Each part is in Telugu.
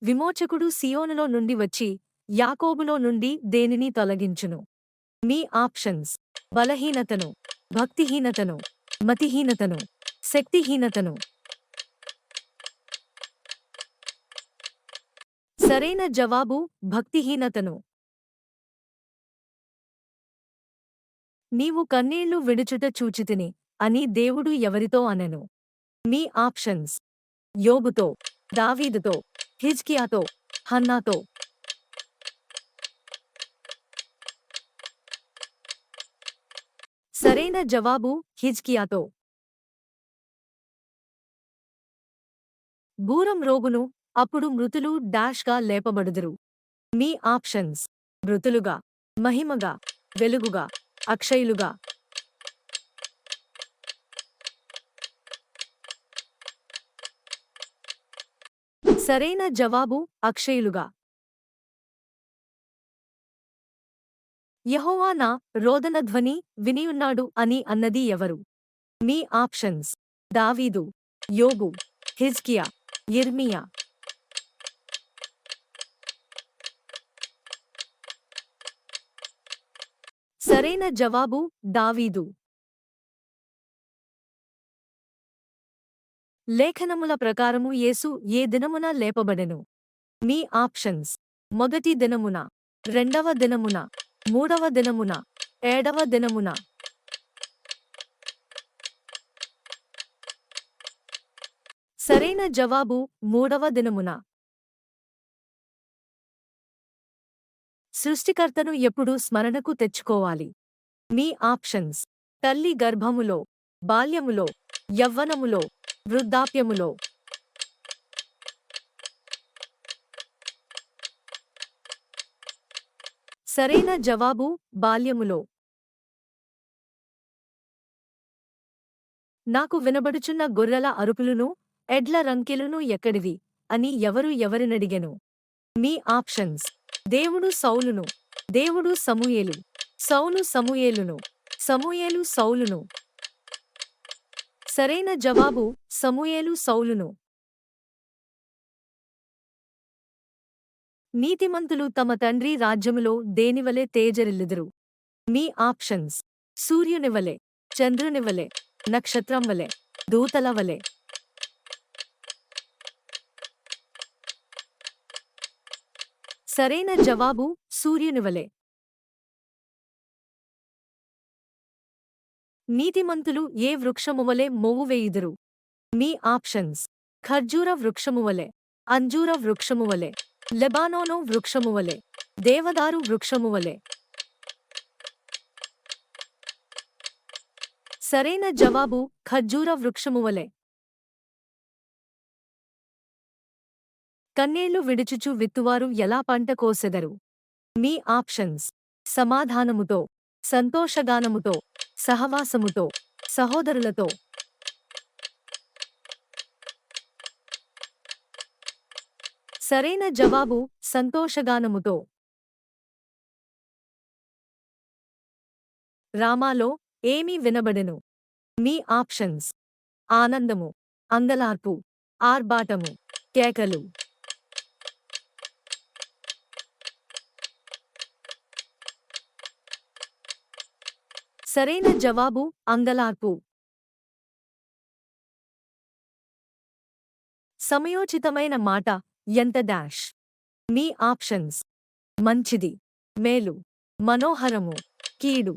విమోచకుడు సియోనులో నుండి వచ్చి యాకోబులో నుండి దేనిని తొలగించును? మీ ఆప్షన్స్: బలహీనతను, భక్తిహీనతను, మతిహీనతను, శక్తిహీనతను. సరైన జవాబు భక్తిహీనతను. నీవు కన్నీళ్లు విడుచుట చూచితిని అని దేవుడు ఎవరితో అనెను? మీ ఆప్షన్స్: యోబుతో, దావీదుతో, హిజ్కియాతో, హన్నాతో. సరైన జవాబు హిజ్కియాతో. బూరం రోగును, అప్పుడు మృతులు డాష్గా లేపబడుదురు. మీ ఆప్షన్స్: మృతులుగా, మహిమగా, వెలుగుగా, అక్షయులుగా. సరైన జవాబు అక్షయులుగా. యెహోవా నా రోదనధ్వని వినియున్నాడు అని అన్నది ఎవరు? మీ ఆప్షన్స్: దావీదు, యోబు, హిజ్కియా, యిర్మీయా. సరైన జవాబు దావీదు. లేఖనముల ప్రకారము యేసు ఏ దినమున లేపబడెను? మీ ఆప్షన్స్: మొదటి దినమున, రెండవ దినమున, మూడవ దినమున, ఏడవ దినమున. సరైన జవాబు మూడవ దినమున. సృష్టికర్తను ఎప్పుడు స్మరణకు తెచ్చుకోవాలి? మీ ఆప్షన్స్: తల్లి గర్భములో, బాల్యములో, యవ్వనములో, వృద్ధాప్యములో. సరైన జవాబు బాల్యములో. నాకు వినబడుచున్న గొర్రెల అరుపులును, ఎడ్ల రంకెలును ఎక్కడివి అని ఎవరినడిగెను? మీ ఆప్షన్స్: దేవుడు సౌలును, దేవుడు సమూయేలు, సౌలు సమూయేలును, సమూయేలు సౌలును. సరైన జవాబు సమూయేలు సౌలును. నీతిమంతులు తమ తండ్రి రాజ్యములో దేనివలె తేజరిల్లుదురు? మీ ఆప్షన్స్: సూర్యునివలె, చంద్రునివలె, నక్షత్రం వలె, దూతల వలె. సరైన జవాబు సూర్యునివలె. నీతిమంతులు ఏ వృక్షమువలె మోవువేయుదురు? మీ ఆప్షన్స్: ఖర్జూర వృక్షమువలె, అంజూర వృక్షమువలె, లెబానోను వృక్షమువలె, దేవదారు వృక్షమువలె. సరైన జవాబు ఖర్జూర వృక్షమువలె. కన్నీళ్లు విడుచుచు విత్తువారు ఎలా పంట కోసెదరు? మీ ఆప్షన్స్: సమాధానముతో, సంతోషగానముతో, సహవాసముతో, సహోదరులతో. సరైన జవాబు సంతోషగానముతో. రామాలో ఏమి వినబడెను? మీ ఆప్షన్స్: ఆనందము, అంగలార్పు, ఆర్భాటము, కేకలు. సరైన జవాబు అంగలార్పు. సమయోచితమైన మాట ఎంత డాష్? మీ ఆప్షన్స్: మంచిది, మేలు, మనోహరము, కీడు.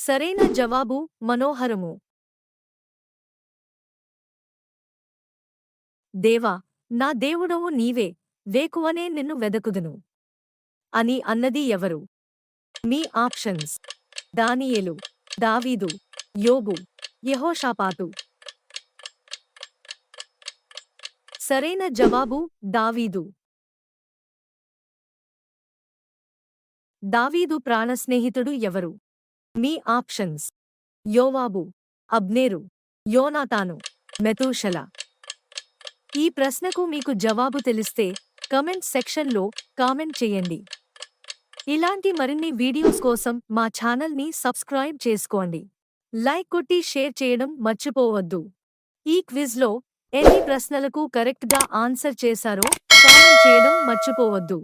సరైన జవాబు మనోహరము. దేవా, నా దేవుడవు నీవే, వేకువనే నిన్ను వెదకుదును అని అన్నది ఎవరు? మీ ఆప్షన్స్: దానియేలు, దావీదు, యోబు, యెహోషాపాతు. సరైన జవాబు దావీదు. దావీదు ప్రాణస్నేహితుడు ఎవరు? మీ ఆప్షన్స్: యోవాబు, అబ్నేరు, యోనాతాను, మెతూషల. ఈ ప్రశ్నకు మీకు జవాబు తెలిస్తే కమెంట్ సెక్షన్లో కామెంట్ చేయండి. ఇలాంటి మరిన్ని వీడియోస్ కోసం మా ఛానల్ని సబ్స్క్రైబ్ చేసుకోండి. లైక్ కొట్టి షేర్ చేయడం మర్చిపోవద్దు. ఈ క్విజ్లో ఎన్ని ప్రశ్నలకు కరెక్ట్గా ఆన్సర్ చేశారో కామెంట్ చేయడం మర్చిపోవద్దు.